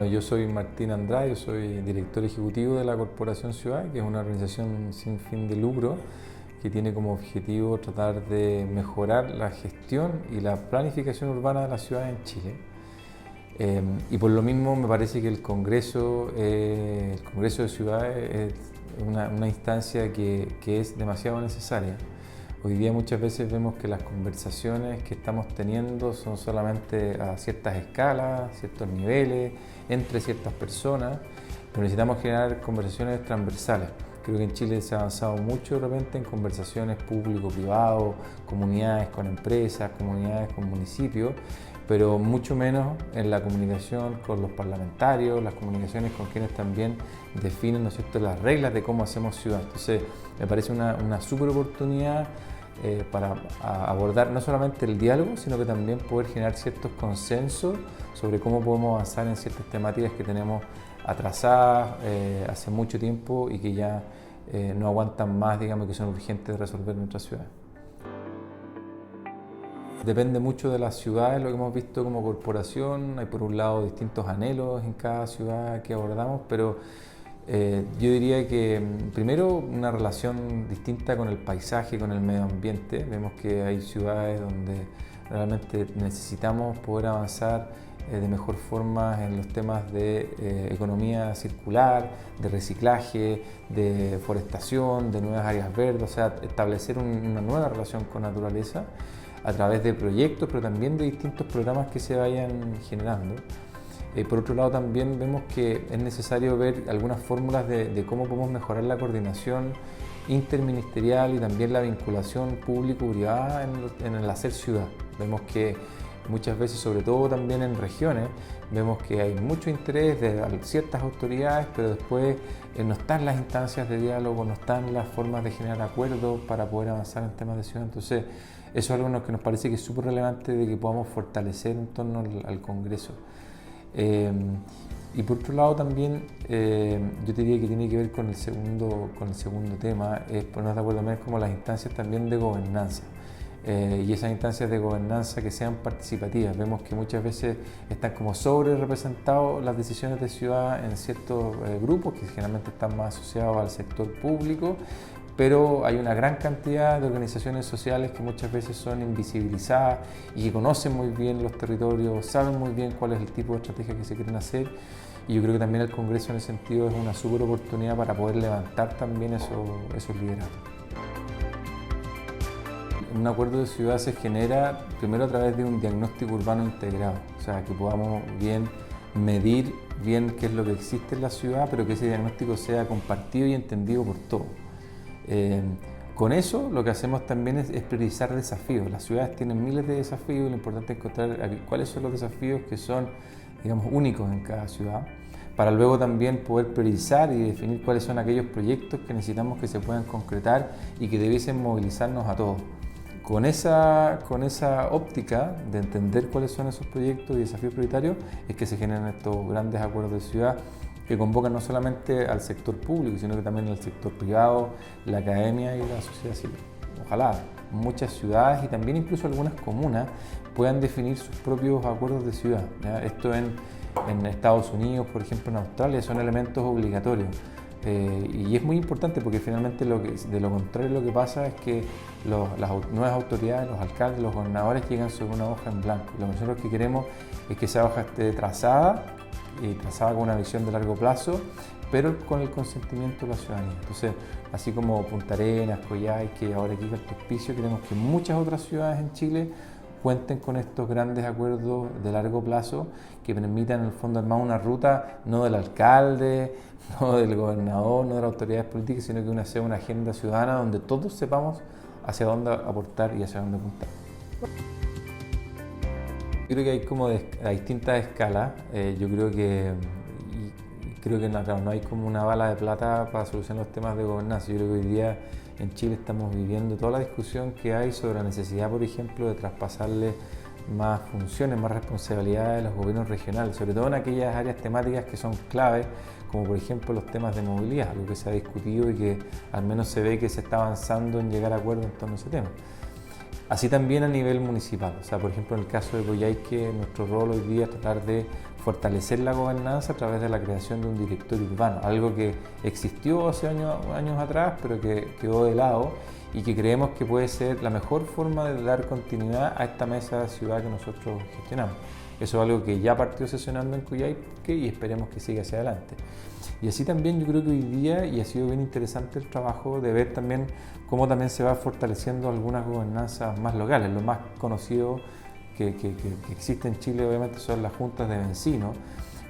Yo soy Martín Andrade, yo soy director ejecutivo de la Corporación Ciudad, que es una organización sin fin de lucro que tiene como objetivo tratar de mejorar la gestión y la planificación urbana de la ciudad en Chile. Y por lo mismo me parece que el Congreso de Ciudades es una instancia que es demasiado necesaria. Hoy día muchas veces vemos que las conversaciones que estamos teniendo son solamente a ciertas escalas, ciertos niveles, entre ciertas personas, pero necesitamos generar conversaciones transversales. Creo que en Chile se ha avanzado mucho de repente en conversaciones público-privado, comunidades con empresas, comunidades con municipios, pero mucho menos en la comunicación con los parlamentarios, las comunicaciones con quienes también definen, ¿no es cierto?, las reglas de cómo hacemos ciudad. Entonces, me parece una súper oportunidad para abordar no solamente el diálogo, sino que también poder generar ciertos consensos sobre cómo podemos avanzar en ciertas temáticas que tenemos atrasadas hace mucho tiempo y que ya no aguantan más, digamos, que son urgentes de resolver en nuestra ciudad. Depende mucho de las ciudades, lo que hemos visto como corporación. Hay por un lado distintos anhelos en cada ciudad que abordamos, pero yo diría que primero una relación distinta con el paisaje, con el medio ambiente. Vemos que hay ciudades donde realmente necesitamos poder avanzar de mejor forma en los temas de economía circular, de reciclaje, de forestación, de nuevas áreas verdes, o sea, establecer una nueva relación con naturaleza a través de proyectos, pero también de distintos programas que se vayan generando. Por otro lado, también vemos que es necesario ver algunas fórmulas de cómo podemos mejorar la coordinación interministerial y también la vinculación público-privada en el hacer ciudad. Vemos que muchas veces, sobre todo también en regiones, vemos que hay mucho interés de ciertas autoridades, pero después no están las instancias de diálogo, no están las formas de generar acuerdos para poder avanzar en temas de ciudad. Entonces, eso es algo que nos parece que es súper relevante de que podamos fortalecer en torno al Congreso. Y por otro lado también yo te diría que tiene que ver con el segundo tema, es ponernos de acuerdo también como las instancias también de gobernanza. Y esas instancias de gobernanza que sean participativas. Vemos que muchas veces están como sobre representados las decisiones de ciudad en ciertos grupos que generalmente están más asociados al sector público, pero hay una gran cantidad de organizaciones sociales que muchas veces son invisibilizadas y que conocen muy bien los territorios, saben muy bien cuál es el tipo de estrategia que se quieren hacer, y yo creo que también el Congreso en ese sentido es una súper oportunidad para poder levantar también esos lideratos. Un acuerdo de ciudad se genera primero a través de un diagnóstico urbano integrado, o sea, que podamos bien medir bien qué es lo que existe en la ciudad, pero que ese diagnóstico sea compartido y entendido por todos. Con eso lo que hacemos también es priorizar desafíos. Las ciudades tienen miles de desafíos y lo importante es encontrar cuáles son los desafíos que son, digamos, únicos en cada ciudad, para luego también poder priorizar y definir cuáles son aquellos proyectos que necesitamos que se puedan concretar y que debiesen movilizarnos a todos. Con esa óptica de entender cuáles son esos proyectos y desafíos prioritarios es que se generan estos grandes acuerdos de ciudad que convocan no solamente al sector público, sino que también al sector privado, la academia y la sociedad civil. Ojalá muchas ciudades y también incluso algunas comunas puedan definir sus propios acuerdos de ciudad, ¿ya? Esto en Estados Unidos, por ejemplo, en Australia, son elementos obligatorios. Y es muy importante porque finalmente de lo contrario lo que pasa es que las nuevas autoridades, los alcaldes, los gobernadores llegan sobre una hoja en blanco. Lo que nosotros que queremos es que esa hoja esté trazada con una visión de largo plazo, pero con el consentimiento de la ciudadanía. Entonces, así como Punta Arenas, Coyhai, que ahora aquí Alto Hospicio, queremos que muchas otras ciudades en Chile cuenten con estos grandes acuerdos de largo plazo que permitan en el fondo armar una ruta no del alcalde, no del gobernador, no de las autoridades políticas, sino que sea una agenda ciudadana donde todos sepamos hacia dónde aportar y hacia dónde apuntar. Yo creo que hay como a distintas escalas. Yo creo que no hay como una bala de plata para solucionar los temas de gobernanza. Yo creo que hoy día en Chile estamos viviendo toda la discusión que hay sobre la necesidad, por ejemplo, de traspasarle más funciones, más responsabilidades a los gobiernos regionales, sobre todo en aquellas áreas temáticas que son claves, como por ejemplo los temas de movilidad, algo que se ha discutido y que al menos se ve que se está avanzando en llegar a acuerdos en torno a ese tema. Así también a nivel municipal, o sea, por ejemplo, en el caso de Coyhaique, nuestro rol hoy día es tratar de fortalecer la gobernanza a través de la creación de un directorio urbano, algo que existió hace años atrás, pero que quedó de lado y que creemos que puede ser la mejor forma de dar continuidad a esta mesa de ciudad que nosotros gestionamos. Eso es algo que ya partió sesionando en Coyhaique y esperemos que siga hacia adelante. Y así también yo creo que hoy día, y ha sido bien interesante el trabajo de ver también cómo también se va fortaleciendo algunas gobernanzas más locales. Lo más conocido que existe en Chile obviamente son las juntas de vecinos,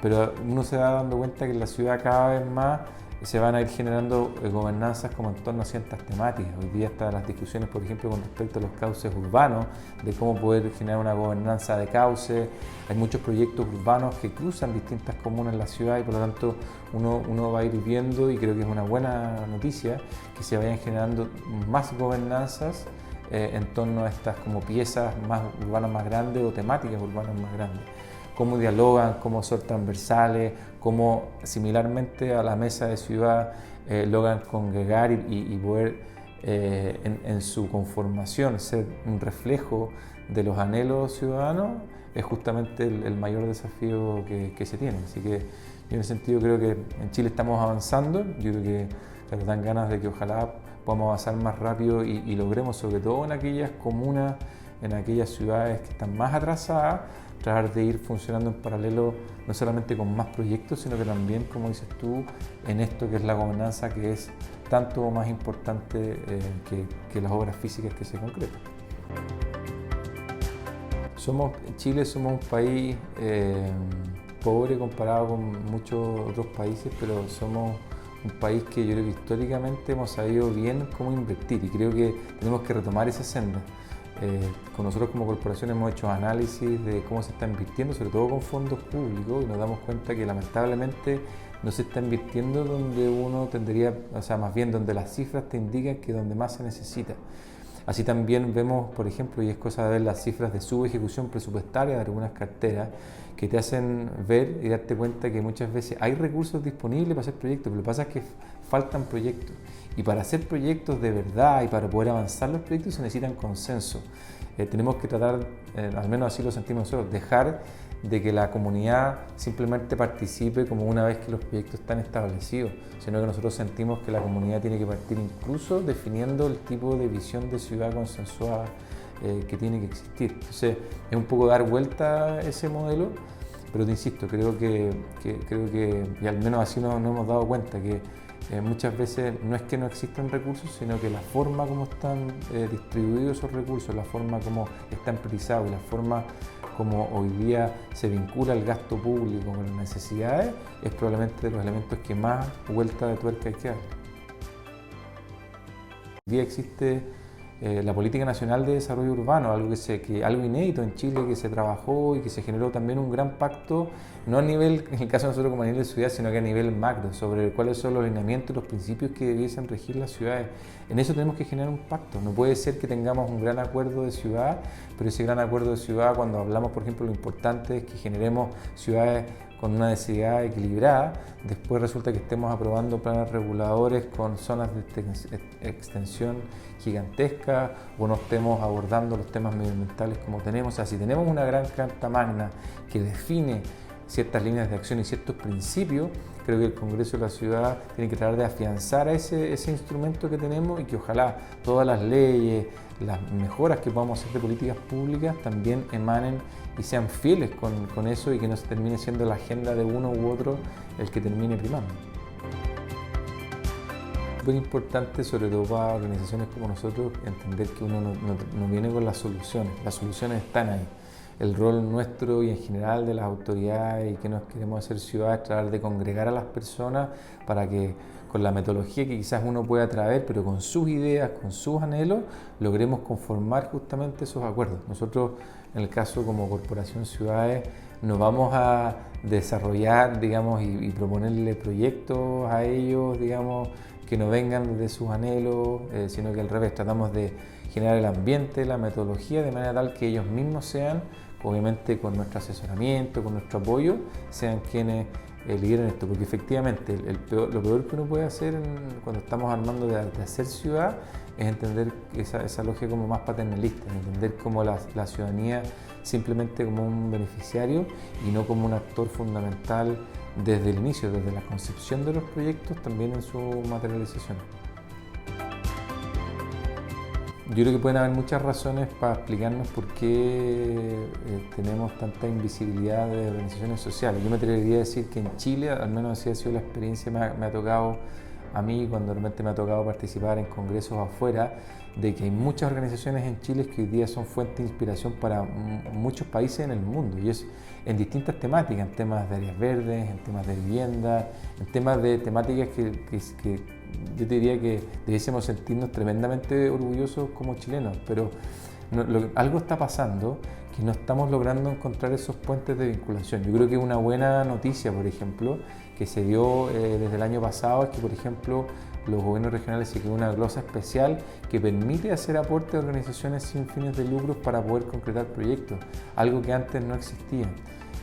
pero uno se va dando cuenta que en la ciudad cada vez más se van a ir generando gobernanzas como en torno a ciertas temáticas. Hoy día están las discusiones, por ejemplo, con respecto a los cauces urbanos, de cómo poder generar una gobernanza de cauces. Hay muchos proyectos urbanos que cruzan distintas comunas en la ciudad y por lo tanto uno va a ir viendo, y creo que es una buena noticia, que se vayan generando más gobernanzas en torno a estas como piezas más urbanas más grandes o temáticas urbanas más grandes. Cómo dialogan, cómo son transversales, cómo similarmente a la mesa de ciudad logran congregar y poder en su conformación ser un reflejo de los anhelos ciudadanos, es justamente el mayor desafío que se tiene. Así que yo en ese sentido creo que en Chile estamos avanzando, yo creo que nos dan ganas de que ojalá podamos avanzar más rápido y logremos, sobre todo en aquellas comunas, en aquellas ciudades que están más atrasadas, tratar de ir funcionando en paralelo no solamente con más proyectos, sino que también, como dices tú, en esto que es la gobernanza, que es tanto más importante que las obras físicas que se concretan. Chile somos un país pobre comparado con muchos otros países, pero somos un país que yo creo que históricamente hemos sabido bien cómo invertir y creo que tenemos que retomar esa senda. Con nosotros como corporación hemos hecho análisis de cómo se está invirtiendo, sobre todo con fondos públicos, y nos damos cuenta que lamentablemente no se está invirtiendo donde uno tendría, o sea, más bien donde las cifras te indican que donde más se necesita. Así también vemos, por ejemplo, y es cosa de ver las cifras de subejecución presupuestaria de algunas carteras que te hacen ver y darte cuenta que muchas veces hay recursos disponibles para hacer proyectos, pero lo que pasa es que faltan proyectos. Y para hacer proyectos de verdad y para poder avanzar los proyectos se necesitan consenso. Tenemos que tratar, al menos así lo sentimos nosotros, dejar de que la comunidad simplemente participe como una vez que los proyectos están establecidos, sino que nosotros sentimos que la comunidad tiene que partir incluso definiendo el tipo de visión de ciudad consensuada que tiene que existir. Entonces es un poco dar vuelta a ese modelo, pero te insisto, creo que y al menos así nos hemos dado cuenta que muchas veces no es que no existan recursos, sino que la forma como están distribuidos esos recursos, la forma como están priorizados y la forma como hoy día se vincula el gasto público con las necesidades es probablemente de los elementos que más vuelta de tuerca hay que dar. Hoy día existe la Política Nacional de Desarrollo Urbano, algo inédito en Chile que se trabajó y que se generó también un gran pacto, no a nivel, en el caso de nosotros como a nivel de ciudad, sino que a nivel macro, sobre cuáles son los lineamientos y los principios que debiesen regir las ciudades. En eso tenemos que generar un pacto. No puede ser que tengamos un gran acuerdo de ciudad, pero ese gran acuerdo de ciudad, cuando hablamos, por ejemplo, lo importante es que generemos ciudades con una densidad equilibrada, después resulta que estemos aprobando planes reguladores con zonas de extensión gigantesca o no estemos abordando los temas medioambientales como tenemos. O sea, si tenemos una gran carta magna que define ciertas líneas de acción y ciertos principios, creo que el Congreso de la Ciudad tiene que tratar de afianzar a ese instrumento que tenemos y que ojalá todas las leyes, las mejoras que podamos hacer de políticas públicas también emanen y sean fieles con eso y que no se termine siendo la agenda de uno u otro el que termine primando. Es muy importante, sobre todo para organizaciones como nosotros, entender que uno no viene con las soluciones están ahí. El rol nuestro y en general de las autoridades y que nos queremos hacer ciudad es tratar de congregar a las personas para que con la metodología que quizás uno pueda traer, pero con sus ideas, con sus anhelos, logremos conformar justamente esos acuerdos. Nosotros, en el caso como Corporación Ciudades, nos vamos a desarrollar, digamos, y proponerle proyectos a ellos, digamos, que no vengan de sus anhelos, sino que al revés, tratamos de generar el ambiente, la metodología, de manera tal que ellos mismos sean, obviamente con nuestro asesoramiento, con nuestro apoyo, sean quienes líder en esto, porque efectivamente lo peor que uno puede hacer cuando estamos armando de hacer ciudad es entender esa lógica como más paternalista, entender como la ciudadanía simplemente como un beneficiario y no como un actor fundamental desde el inicio, desde la concepción de los proyectos, también en su materialización. Yo creo que pueden haber muchas razones para explicarnos por qué tenemos tanta invisibilidad de organizaciones sociales. Yo me atrevería a decir que en Chile, al menos así ha sido la experiencia, me ha tocado a mí, cuando realmente me ha tocado participar en congresos afuera, de que hay muchas organizaciones en Chile que hoy día son fuente de inspiración para muchos países en el mundo, y es en distintas temáticas, en temas de áreas verdes, en temas de vivienda, en temas de temáticas que yo te diría que debiésemos sentirnos tremendamente orgullosos como chilenos, pero algo está pasando que no estamos logrando encontrar esos puentes de vinculación. Yo creo que una buena noticia, por ejemplo, que se dio desde el año pasado es que, por ejemplo, los gobiernos regionales se creó una glosa especial que permite hacer aporte a organizaciones sin fines de lucro para poder concretar proyectos, algo que antes no existía.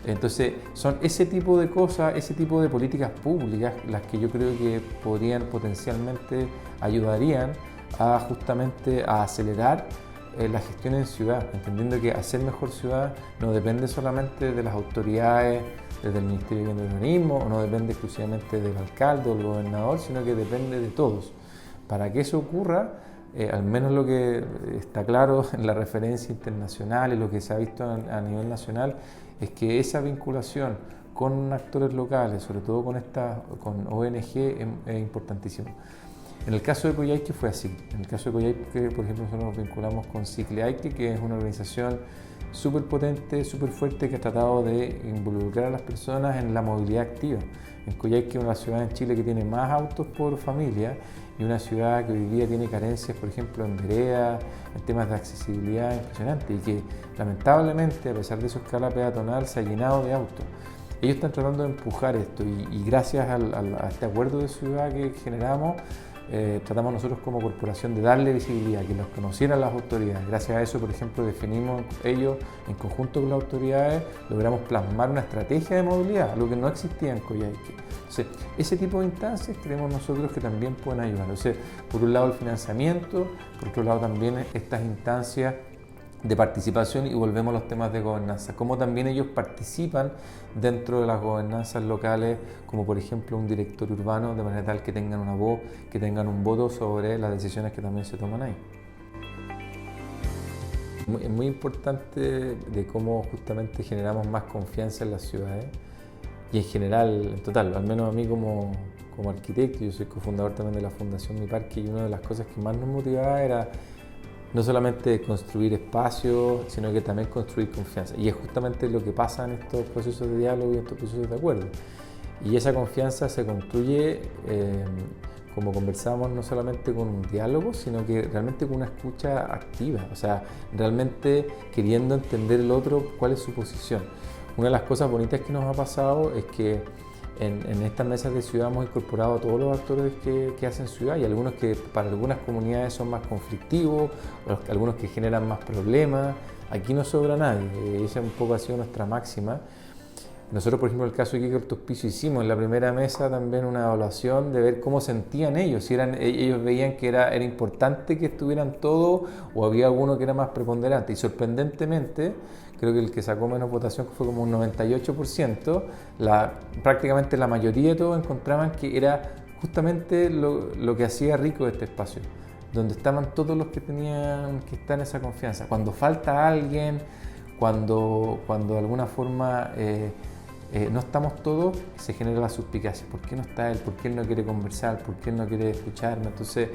Entonces, son ese tipo de cosas, ese tipo de políticas públicas las que yo creo que podrían potencialmente ayudarían a justamente a acelerar la gestión en ciudad, entendiendo que hacer mejor ciudad no depende solamente de las autoridades, desde el Ministerio de Vivienda y Urbanismo, o no depende exclusivamente del alcalde o del gobernador, sino que depende de todos. Para que eso ocurra, al menos lo que está claro en la referencia internacional y lo que se ha visto a nivel nacional, es que esa vinculación con actores locales, sobre todo con ONG, es importantísimo. En el caso de Coyhaique fue así. En el caso de Coyhaique, por ejemplo, nosotros nos vinculamos con Cicleaique, que es una organización súper potente, súper fuerte, que ha tratado de involucrar a las personas en la movilidad activa. En Coyhaique es una ciudad en Chile que tiene más autos por familia y una ciudad que hoy día tiene carencias, por ejemplo, en veredas, en temas de accesibilidad impresionante, y que lamentablemente, a pesar de su escala peatonal, se ha llenado de autos. Ellos están tratando de empujar esto y gracias a este acuerdo de ciudad que generamos, tratamos nosotros como corporación de darle visibilidad, que los conocieran las autoridades. Gracias a eso, por ejemplo, definimos ellos, en conjunto con las autoridades, logramos plasmar una estrategia de movilidad, algo que no existía en Coyhaique. Entonces, ese tipo de instancias creemos nosotros que también pueden ayudar. O sea, por un lado el financiamiento, por otro lado también estas instancias de participación, y volvemos a los temas de gobernanza, cómo también ellos participan dentro de las gobernanzas locales, como por ejemplo un directorio urbano, de manera tal que tengan una voz, que tengan un voto sobre las decisiones que también se toman ahí. Es muy importante de cómo justamente generamos más confianza en las ciudades y en general, en total, al menos a mí como arquitecto. Yo soy cofundador también de la Fundación Mi Parque, y una de las cosas que más nos motivaba era no solamente construir espacios, sino que también construir confianza. Y es justamente lo que pasa en estos procesos de diálogo y en estos procesos de acuerdo. Y esa confianza se construye, como conversamos, no solamente con un diálogo, sino que realmente con una escucha activa, o sea, realmente queriendo entender el otro, cuál es su posición. Una de las cosas bonitas que nos ha pasado es que en estas mesas de ciudad hemos incorporado a todos los actores que hacen ciudad, y algunos que para algunas comunidades son más conflictivos, algunos que generan más problemas. Aquí no sobra nadie, esa un poco ha sido nuestra máxima. Nosotros, por ejemplo, en el caso de Quique Alto Hospicio, hicimos en la primera mesa también una evaluación de ver cómo sentían ellos, si ellos veían que era importante que estuvieran todos o había alguno que era más preponderante. Y sorprendentemente, creo que el que sacó menos votación fue como un 98%, prácticamente la mayoría de todos encontraban que era justamente lo que hacía rico este espacio, donde estaban todos los que tenían que estar en esa confianza. Cuando falta alguien, cuando de alguna forma no estamos todos, se genera la suspicacia. ¿Por qué no está él? ¿Por qué él no quiere conversar? ¿Por qué él no quiere escucharme? Entonces,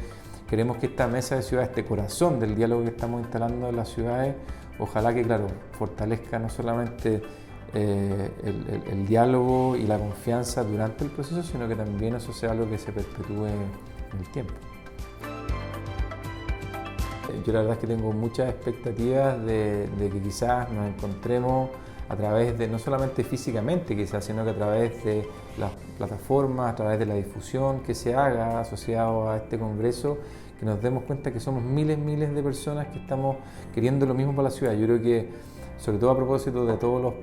queremos que esta mesa de ciudad, este corazón del diálogo que estamos instalando en las ciudades, ojalá que, claro, fortalezca no solamente el diálogo y la confianza durante el proceso, sino que también eso sea algo que se perpetúe en el tiempo. Yo la verdad es que tengo muchas expectativas de que quizás nos encontremos a través de, no solamente físicamente quizás, sino que a través de las plataformas, a través de la difusión que se haga asociado a este congreso, que nos demos cuenta que somos miles de personas que estamos queriendo lo mismo para la ciudad. Yo creo que, sobre todo a propósito de todos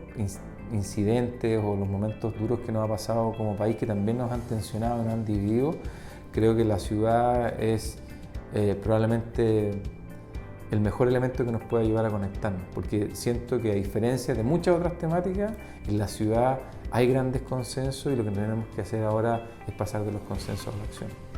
incidentes o los momentos duros que nos ha pasado como país, que también nos han tensionado y nos han dividido, creo que la ciudad es probablemente el mejor elemento que nos puede ayudar a conectarnos, porque siento que a diferencia de muchas otras temáticas, en la ciudad hay grandes consensos y lo que tenemos que hacer ahora es pasar de los consensos a la acción.